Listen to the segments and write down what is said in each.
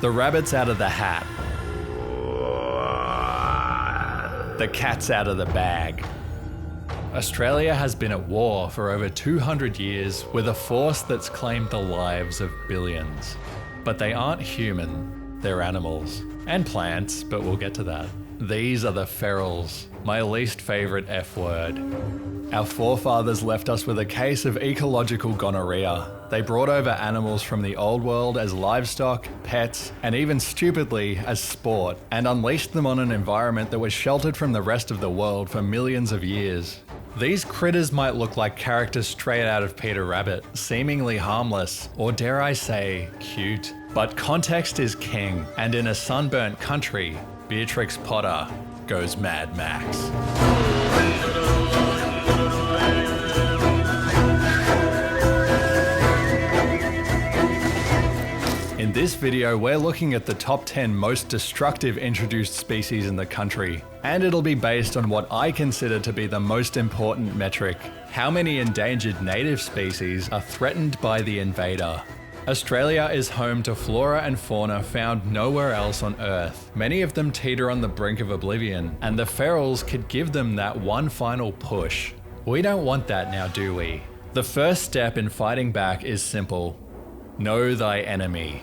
The rabbit's out of the hat. The cat's out of the bag. Australia has been at war for over 200 years with a force that's claimed the lives of billions. But they aren't human, they're animals. And plants, but we'll get to that. These are the ferals, my least favourite F word. Our forefathers left us with a case of ecological gonorrhea. They brought over animals from the old world as livestock, pets, and even stupidly as sport, and unleashed them on an environment that was sheltered from the rest of the world for millions of years. These critters might look like characters straight out of Peter Rabbit, seemingly harmless, or dare I say, cute. But context is king, and in a sunburnt country, Beatrix Potter goes Mad Max. In this video, we're looking at the top 10 most destructive introduced species in the country, and it'll be based on what I consider to be the most important metric: how many endangered native species are threatened by the invader. Australia is home to flora and fauna found nowhere else on Earth. Many of them teeter on the brink of oblivion, and the ferals could give them that one final push. We don't want that now, do we? The first step in fighting back is simple: know thy enemy.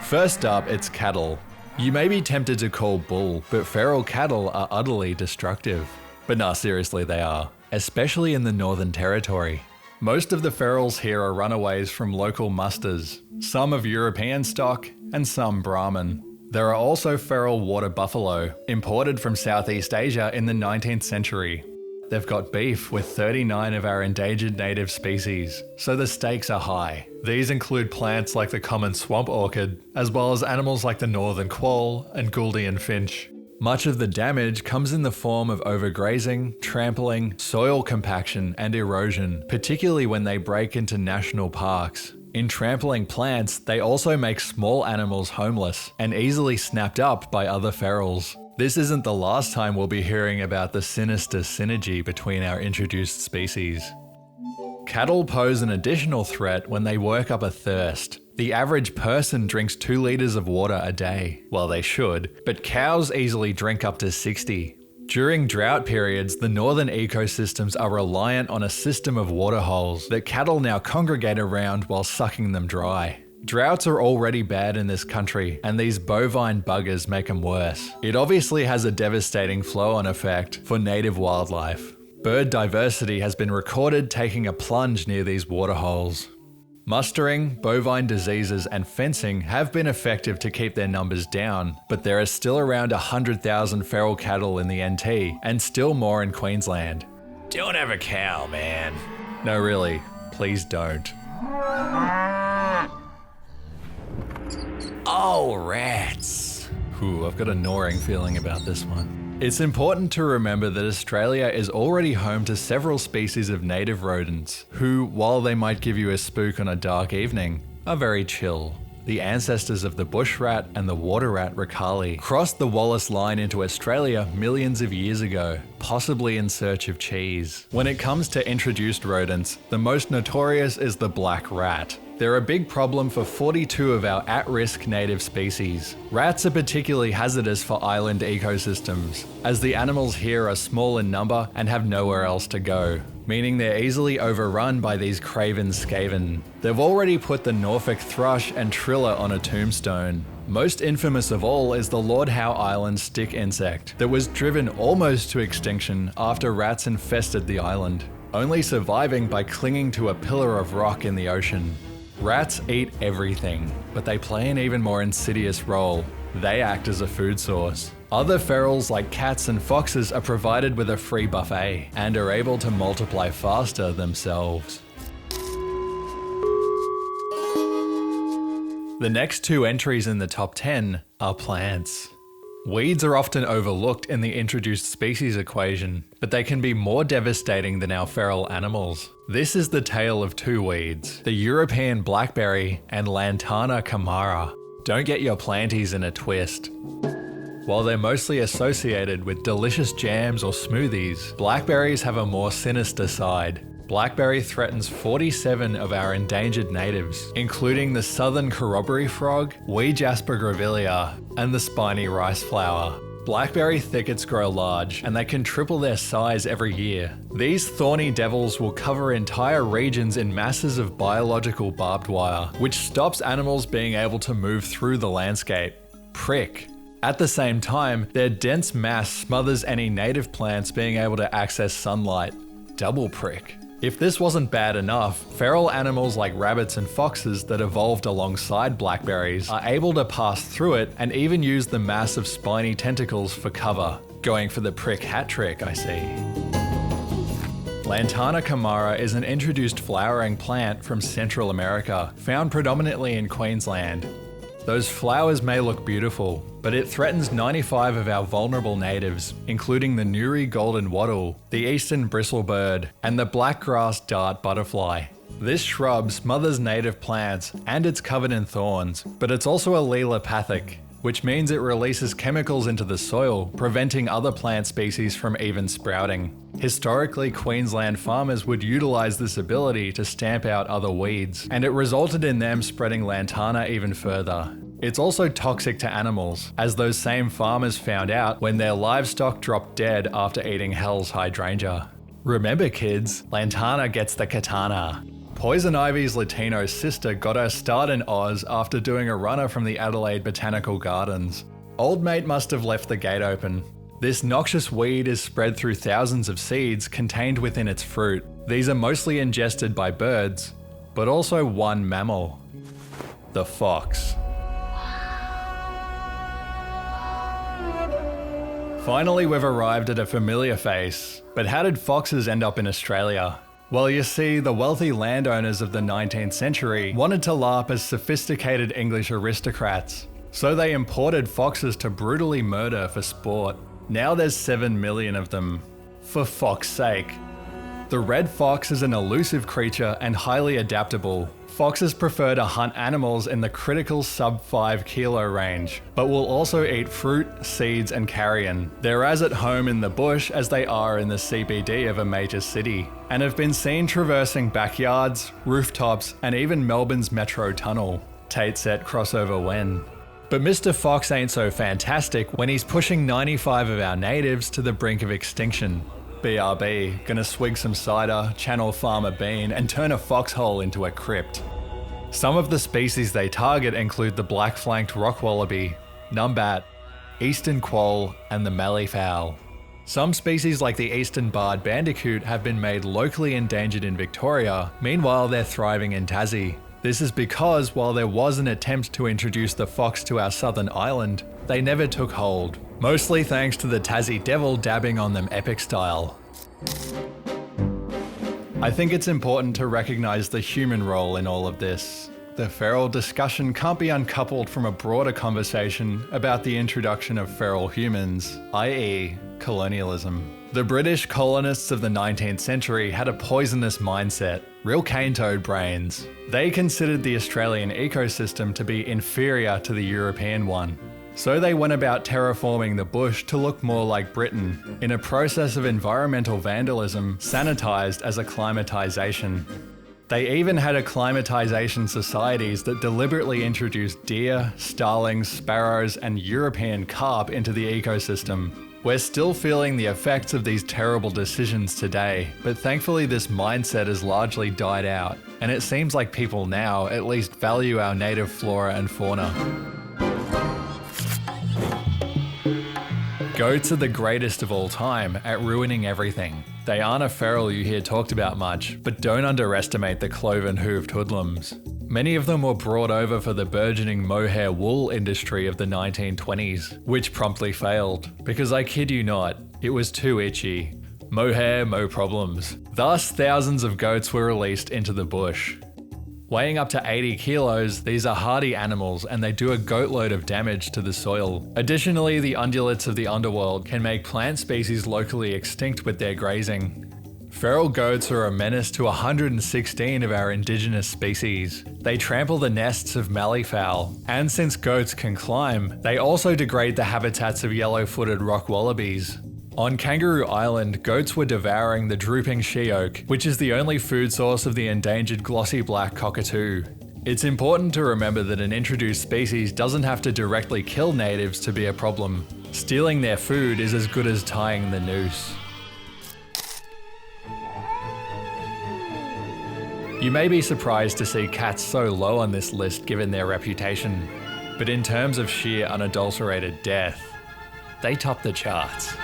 First up, it's cattle. You may be tempted to call bull, but feral cattle are utterly destructive. But nah, seriously, they are, especially in the Northern Territory. Most of the ferals here are runaways from local musters, some of European stock and some Brahman. There are also feral water buffalo, imported from Southeast Asia in the 19th century. They've got beef with 39 of our endangered native species, so the stakes are high. These include plants like the common swamp orchid, as well as animals like the northern quoll and Gouldian finch. Much of the damage comes in the form of overgrazing, trampling, soil compaction, and erosion, particularly when they break into national parks. In trampling plants, they also make small animals homeless and easily snapped up by other ferals. This isn't the last time we'll be hearing about the sinister synergy between our introduced species. Cattle pose an additional threat when they work up a thirst. The average person drinks 2 liters of water a day. Well, they should, but cows easily drink up to 60. During drought periods, the northern ecosystems are reliant on a system of waterholes that cattle now congregate around while sucking them dry. Droughts are already bad in this country, and these bovine buggers make them worse. It obviously has a devastating flow-on effect for native wildlife. Bird diversity has been recorded taking a plunge near these waterholes. Mustering, bovine diseases, and fencing have been effective to keep their numbers down, but there are still around 100,000 feral cattle in the NT, and still more in Queensland. Don't have a cow, man. No, really, please don't. Oh, rats. Ooh, I've got a gnawing feeling about this one. It's important to remember that Australia is already home to several species of native rodents who, while they might give you a spook on a dark evening, are very chill. The ancestors of the bush rat and the water rat Ricali crossed the Wallace Line into Australia millions of years ago, possibly in search of cheese. When it comes to introduced rodents, the most notorious is the black rat. They're a big problem for 42 of our at-risk native species. Rats are particularly hazardous for island ecosystems, as the animals here are small in number and have nowhere else to go, meaning they're easily overrun by these craven skaven. They've already put the Norfolk thrush and triller on a tombstone. Most infamous of all is the Lord Howe Island stick insect that was driven almost to extinction after rats infested the island, only surviving by clinging to a pillar of rock in the ocean. Rats eat everything, but they play an even more insidious role. They act as a food source. Other ferals like cats and foxes are provided with a free buffet and are able to multiply faster themselves. The next 2 entries in the top 10 are plants. Weeds are often overlooked in the introduced species equation, but they can be more devastating than our feral animals. This is the tale of 2 weeds, the European blackberry and Lantana camara. Don't get your planties in a twist. While they're mostly associated with delicious jams or smoothies, blackberries have a more sinister side. Blackberry threatens 47 of our endangered natives, including the southern corroboree frog, Jasper grevillea, and the spiny rice flower. Blackberry thickets grow large, and they can triple their size every year. These thorny devils will cover entire regions in masses of biological barbed wire, which stops animals being able to move through the landscape. Prick. At the same time, their dense mass smothers any native plants being able to access sunlight. Double prick. If this wasn't bad enough, feral animals like rabbits and foxes that evolved alongside blackberries are able to pass through it and even use the massive spiny tentacles for cover. Going for the prick hat trick, I see. Lantana camara is an introduced flowering plant from Central America, found predominantly in Queensland. Those flowers may look beautiful, but it threatens 95 of our vulnerable natives, including the Nuri golden wattle, the eastern bristlebird, and the blackgrass dart butterfly. This shrub smothers native plants and it's covered in thorns, but it's also allelopathic, which means it releases chemicals into the soil, preventing other plant species from even sprouting. Historically, Queensland farmers would utilise this ability to stamp out other weeds, and it resulted in them spreading lantana even further. It's also toxic to animals, as those same farmers found out when their livestock dropped dead after eating hell's hydrangea. Remember kids, lantana gets the katana. Poison Ivy's Latino sister got her start in Oz after doing a runner from the Adelaide Botanical Gardens. Old mate must have left the gate open. This noxious weed is spread through thousands of seeds contained within its fruit. These are mostly ingested by birds, but also one mammal, the fox. Finally, we've arrived at a familiar face, but how did foxes end up in Australia? Well, you see, the wealthy landowners of the 19th century wanted to LARP as sophisticated English aristocrats, so they imported foxes to brutally murder for sport. Now there's 7 million of them. For fuck's sake. The red fox is an elusive creature and highly adaptable. Foxes prefer to hunt animals in the critical sub-5 kilo range, but will also eat fruit, seeds and carrion. They're as at home in the bush as they are in the CBD of a major city, and have been seen traversing backyards, rooftops and even Melbourne's Metro Tunnel. Tate set crossover when. But Mr. Fox ain't so fantastic when he's pushing 95 of our natives to the brink of extinction. BRB, gonna swig some cider, channel Farmer Bean, and turn a foxhole into a crypt. Some of the species they target include the black-flanked rock wallaby, numbat, eastern quoll, and the malleefowl. Some species like the eastern barred bandicoot have been made locally endangered in Victoria, meanwhile they're thriving in Tassie. This is because while there was an attempt to introduce the fox to our southern island, they never took hold, mostly thanks to the Tassie devil dabbing on them epic style. I think it's important to recognise the human role in all of this. The feral discussion can't be uncoupled from a broader conversation about the introduction of feral humans, i.e. colonialism. The British colonists of the 19th century had a poisonous mindset, real cane toad brains. They considered the Australian ecosystem to be inferior to the European one. So they went about terraforming the bush to look more like Britain, in a process of environmental vandalism sanitised as acclimatisation. They even had acclimatisation societies that deliberately introduced deer, starlings, sparrows and European carp into the ecosystem. We're still feeling the effects of these terrible decisions today, but thankfully this mindset has largely died out, and it seems like people now at least value our native flora and fauna. Goats are the greatest of all time at ruining everything. They aren't a feral you hear talked about much, but don't underestimate the cloven-hooved hoodlums. Many of them were brought over for the burgeoning mohair wool industry of the 1920s, which promptly failed, because I kid you not, it was too itchy. Mohair, mo problems. Thus, thousands of goats were released into the bush. Weighing up to 80 kilos, these are hardy animals and they do a goatload of damage to the soil. Additionally, the ungulates of the underworld can make plant species locally extinct with their grazing. Feral goats are a menace to 116 of our indigenous species. They trample the nests of malleefowl, and since goats can climb, they also degrade the habitats of yellow-footed rock wallabies. On Kangaroo Island, goats were devouring the drooping she-oak, which is the only food source of the endangered glossy black cockatoo. It's important to remember that an introduced species doesn't have to directly kill natives to be a problem. Stealing their food is as good as tying the noose. You may be surprised to see cats so low on this list given their reputation, but in terms of sheer unadulterated death, they top the charts.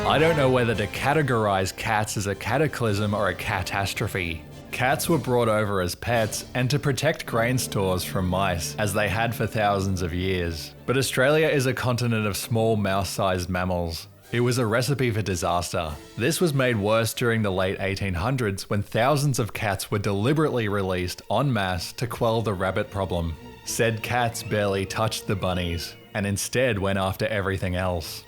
I don't know whether to categorize cats as a cataclysm or a catastrophe. Cats were brought over as pets and to protect grain stores from mice, as they had for thousands of years. But Australia is a continent of small mouse-sized mammals. It was a recipe for disaster. This was made worse during the late 1800s when thousands of cats were deliberately released en masse to quell the rabbit problem. Said cats barely touched the bunnies and instead went after everything else.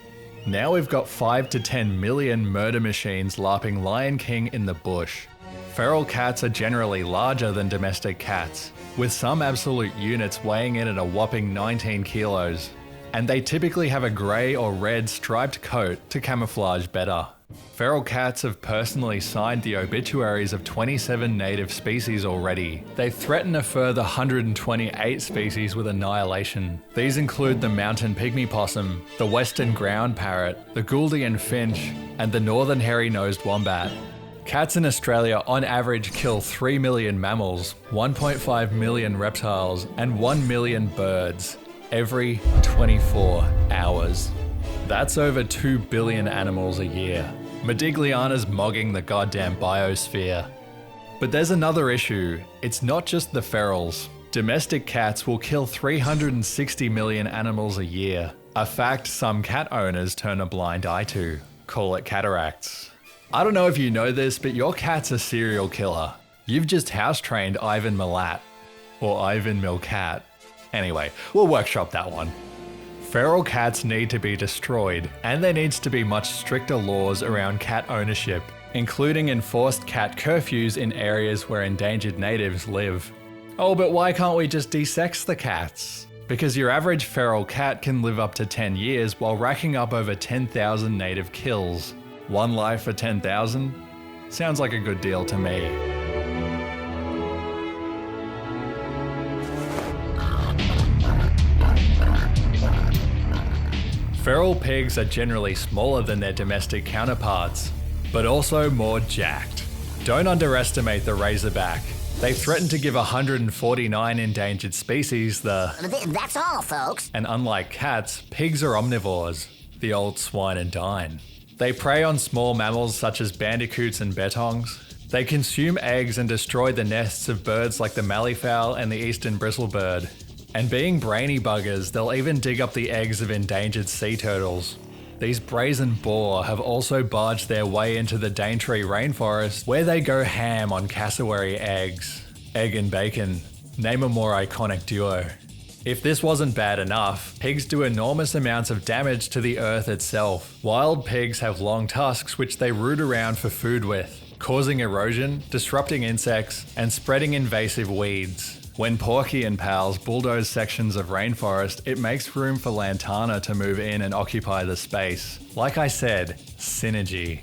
Now we've got 5 to 10 million murder machines larping Lion King in the bush. Feral cats are generally larger than domestic cats, with some absolute units weighing in at a whopping 19 kilos. And they typically have a grey or red striped coat to camouflage better. Feral cats have personally signed the obituaries of 27 native species already. They threaten a further 128 species with annihilation. These include the mountain pygmy possum, the western ground parrot, the Gouldian finch, and the northern hairy-nosed wombat. Cats in Australia on average kill 3 million mammals, 1.5 million reptiles, and 1 million birds every 24 hours. That's over 2 billion animals a year. Modigliana's mogging the goddamn biosphere. But there's another issue. It's not just the ferals. Domestic cats will kill 360 million animals a year. A fact some cat owners turn a blind eye to. Call it cataracts. I don't know if you know this, but your cat's a serial killer. You've just house-trained Ivan Milat. Or Ivan Milcat. Anyway, we'll workshop that one. Feral cats need to be destroyed, and there needs to be much stricter laws around cat ownership, including enforced cat curfews in areas where endangered natives live. Oh, but why can't we just desex the cats? Because your average feral cat can live up to 10 years while racking up over 10,000 native kills. One life for 10,000? Sounds like a good deal to me. Feral pigs are generally smaller than their domestic counterparts, but also more jacked. Don't underestimate the razorback. They threaten to give 149 endangered species the... That's all, folks. And unlike cats, pigs are omnivores, the old swine and dine. They prey on small mammals such as bandicoots and bettongs. They consume eggs and destroy the nests of birds like the malleefowl and the eastern bristlebird. And being brainy buggers, they'll even dig up the eggs of endangered sea turtles. These brazen boar have also barged their way into the Daintree rainforest, where they go ham on cassowary eggs. Egg and bacon, name a more iconic duo. If this wasn't bad enough, pigs do enormous amounts of damage to the earth itself. Wild pigs have long tusks which they root around for food with, causing erosion, disrupting insects, and spreading invasive weeds. When Porky and pals bulldoze sections of rainforest, it makes room for Lantana to move in and occupy the space. Like I said, synergy.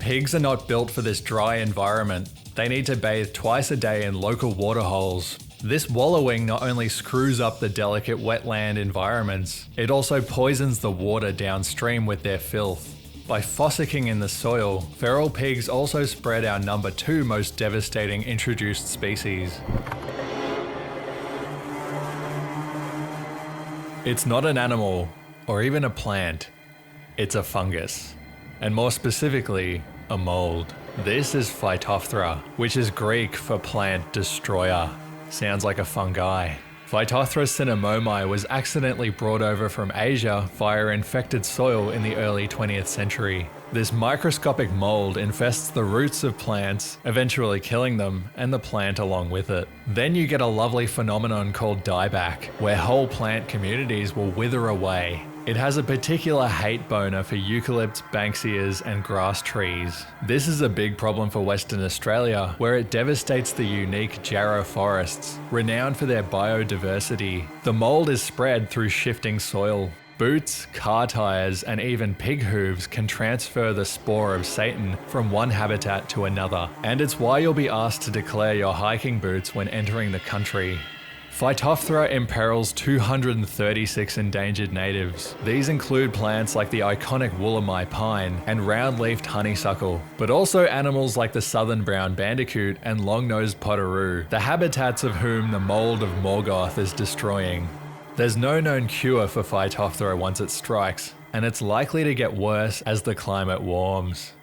Pigs are not built for this dry environment. They need to bathe twice a day in local waterholes. This wallowing not only screws up the delicate wetland environments, it also poisons the water downstream with their filth. By fossicking in the soil, feral pigs also spread our number 2 most devastating introduced species. It's not an animal, or even a plant. It's a fungus. And more specifically, a mold. This is Phytophthora, which is Greek for plant destroyer. Sounds like a fungi. Phytophthora cinnamomi was accidentally brought over from Asia via infected soil in the early 20th century. This microscopic mold infests the roots of plants, eventually killing them and the plant along with it. Then you get a lovely phenomenon called dieback, where whole plant communities will wither away. It has a particular hate boner for eucalypts, banksias, and grass trees. This is a big problem for Western Australia, where it devastates the unique jarrah forests, renowned for their biodiversity. The mold is spread through shifting soil. Boots, car tires, and even pig hooves can transfer the spore of Satan from one habitat to another. And it's why you'll be asked to declare your hiking boots when entering the country. Phytophthora imperils 236 endangered natives. These include plants like the iconic Wollemi pine and round-leafed honeysuckle, but also animals like the southern brown bandicoot and long-nosed potteroo, the habitats of whom the mold of Morgoth is destroying. There's no known cure for Phytophthora once it strikes, and it's likely to get worse as the climate warms.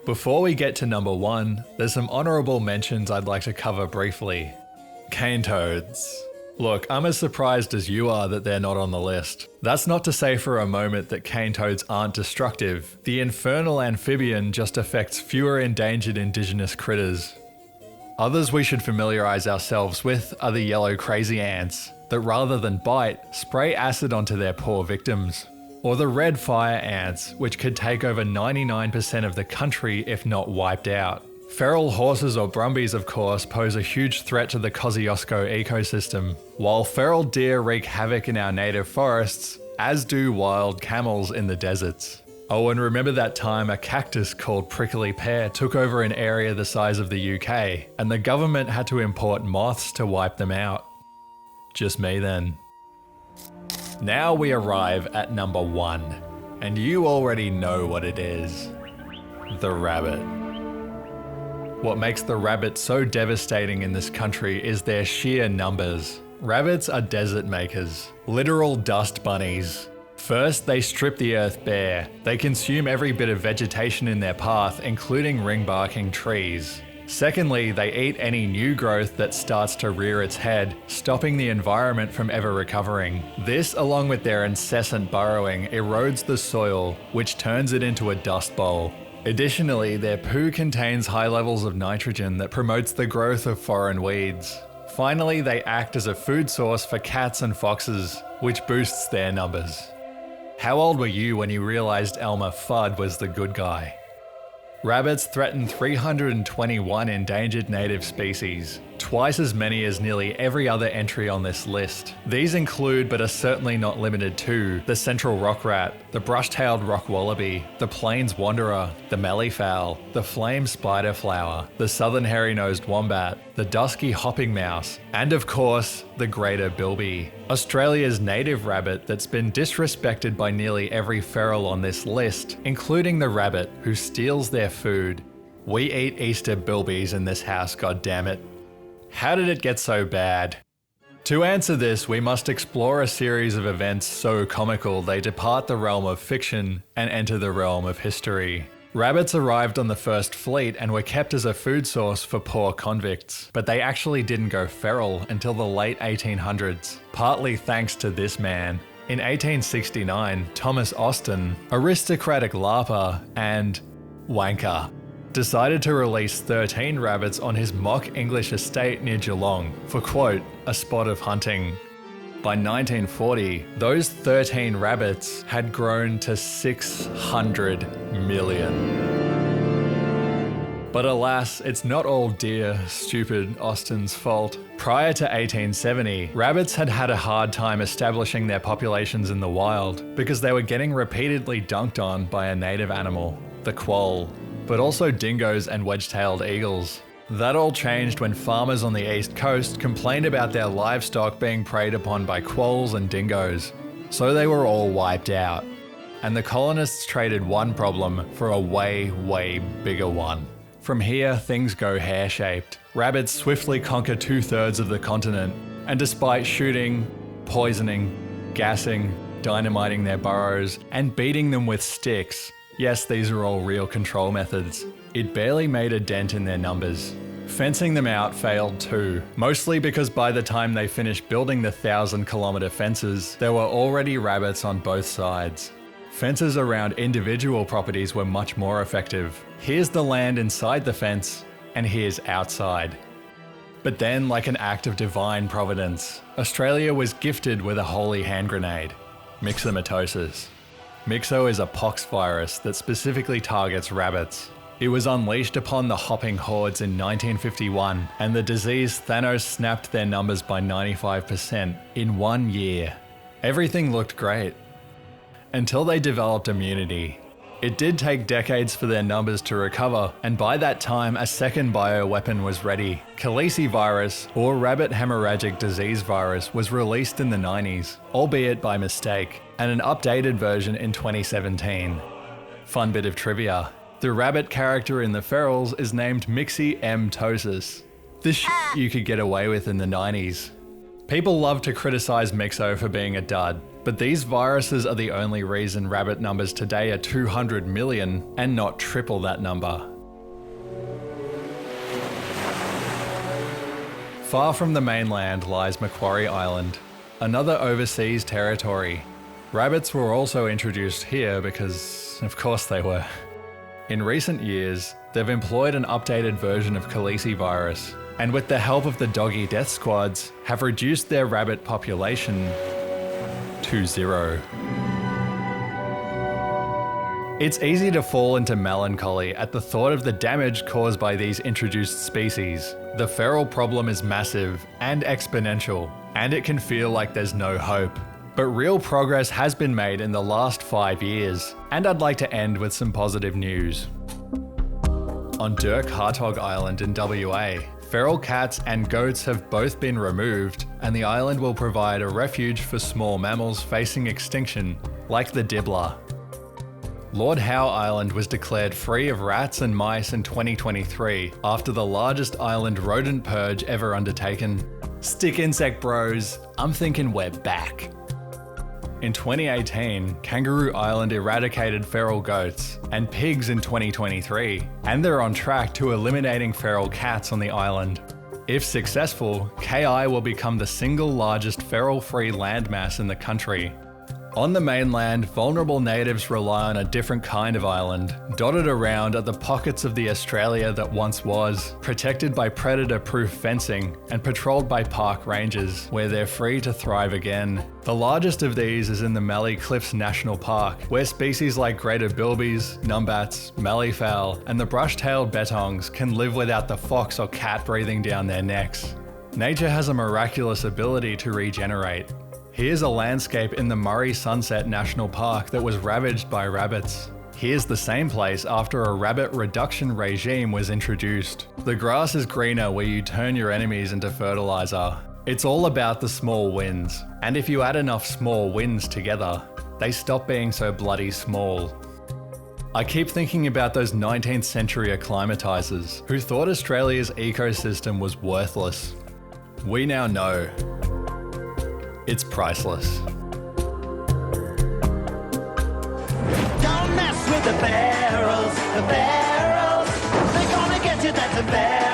Before we get to number 1, there's some honourable mentions I'd like to cover briefly. Cane toads. Look, I'm as surprised as you are that they're not on the list. That's not to say for a moment that cane toads aren't destructive. The infernal amphibian just affects fewer endangered indigenous critters. Others we should familiarise ourselves with are the yellow crazy ants, that rather than bite, spray acid onto their poor victims. Or the red fire ants, which could take over 99% of the country if not wiped out. Feral horses or brumbies, of course, pose a huge threat to the Kosciuszko ecosystem, while feral deer wreak havoc in our native forests, as do wild camels in the deserts. Oh, and remember that time a cactus called prickly pear took over an area the size of the UK, and the government had to import moths to wipe them out. Just me then. Now we arrive at number 1, and you already know what it is. The rabbit. What makes the rabbit so devastating in this country is their sheer numbers. Rabbits are desert makers, literal dust bunnies. First, they strip the earth bare. They consume every bit of vegetation in their path, including ring-barking trees. Secondly, they eat any new growth that starts to rear its head, stopping the environment from ever recovering. This, along with their incessant burrowing, erodes the soil, which turns it into a dust bowl. Additionally, their poo contains high levels of nitrogen that promotes the growth of foreign weeds. Finally, they act as a food source for cats and foxes, which boosts their numbers. How old were you when you realised Elmer Fudd was the good guy? Rabbits threaten 321 endangered native species, twice as many as nearly every other entry on this list. These include, but are certainly not limited to, the central rock rat, the brush-tailed rock wallaby, the plains wanderer, the malleefowl, the flame spider flower, the southern hairy-nosed wombat, the dusky hopping mouse, and of course, the greater bilby. Australia's native rabbit that's been disrespected by nearly every feral on this list, including the rabbit who steals their food. We eat Easter bilbies in this house, goddammit. How did it get so bad? To answer this, we must explore a series of events so comical they depart the realm of fiction and enter the realm of history. Rabbits arrived on the first fleet and were kept as a food source for poor convicts, but they actually didn't go feral until the late 1800s, partly thanks to this man. In 1869, Thomas Austin, aristocratic larper and wanker, decided to release 13 rabbits on his mock English estate near Geelong for, quote, a spot of hunting. By 1940, those 13 rabbits had grown to 600 million. But alas, it's not all dear, stupid Austin's fault. Prior to 1870, rabbits had had a hard time establishing their populations in the wild because they were getting repeatedly dunked on by a native animal, the quoll, but also dingoes and wedge-tailed eagles. That all changed when farmers on the east coast complained about their livestock being preyed upon by quolls and dingoes. So they were all wiped out. And the colonists traded one problem for a way, way bigger one. From here, things go hair-shaped. Rabbits swiftly conquer 2/3 of the continent, and despite shooting, poisoning, gassing, dynamiting their burrows, and beating them with sticks, yes, these are all real control methods, it barely made a dent in their numbers. Fencing them out failed too, mostly because by the time they finished building the 1,000-kilometre fences, there were already rabbits on both sides. Fences around individual properties were much more effective. Here's the land inside the fence, and here's outside. But then, like an act of divine providence, Australia was gifted with a holy hand grenade. Myxomatosis. Myxo is a pox virus that specifically targets rabbits. It was unleashed upon the hopping hordes in 1951, and the disease Thanos snapped their numbers by 95% in 1 year. Everything looked great. Until they developed immunity. It did take decades for their numbers to recover, and by that time a second bioweapon was ready. Calicivirus, or rabbit hemorrhagic disease virus, was released in the 90s, albeit by mistake, and an updated version in 2017. Fun bit of trivia. The rabbit character in the ferals is named Myxomatosis. This shit you could get away with in the 90s. People love to criticize Myxo for being a dud, but these viruses are the only reason rabbit numbers today are 200 million and not triple that number. Far from the mainland lies Macquarie Island, another overseas territory. Rabbits were also introduced here because, of course they were. In recent years, they've employed an updated version of calicivirus, and with the help of the doggy death squads, have reduced their rabbit population to 0. It's easy to fall into melancholy at the thought of the damage caused by these introduced species. The feral problem is massive and exponential, and it can feel like there's no hope. But real progress has been made in the last 5 years, and I'd like to end with some positive news. On Dirk Hartog Island in WA, feral cats and goats have both been removed, and the island will provide a refuge for small mammals facing extinction, like the dibbler. Lord Howe Island was declared free of rats and mice in 2023 after the largest island rodent purge ever undertaken. Stick insect bros, I'm thinking we're back. In 2018, Kangaroo Island eradicated feral goats and pigs in 2023, and they're on track to eliminating feral cats on the island. If successful, KI will become the single largest feral-free landmass in the country. On the mainland, vulnerable natives rely on a different kind of island. Dotted around are the pockets of the Australia that once was, protected by predator-proof fencing and patrolled by park rangers, where they're free to thrive again. The largest of these is in the Mallee Cliffs National Park, where species like greater bilbies, numbats, malleefowl, and the brush-tailed bettongs can live without the fox or cat breathing down their necks. Nature has a miraculous ability to regenerate. Here's a landscape in the Murray Sunset National Park that was ravaged by rabbits. Here's the same place after a rabbit reduction regime was introduced. The grass is greener where you turn your enemies into fertilizer. It's all about the small wins, and if you add enough small wins together, they stop being so bloody small. I keep thinking about those 19th century acclimatizers who thought Australia's ecosystem was worthless. We now know. It's priceless. Don't mess with the barrels, they're gonna get you, that's a barrel.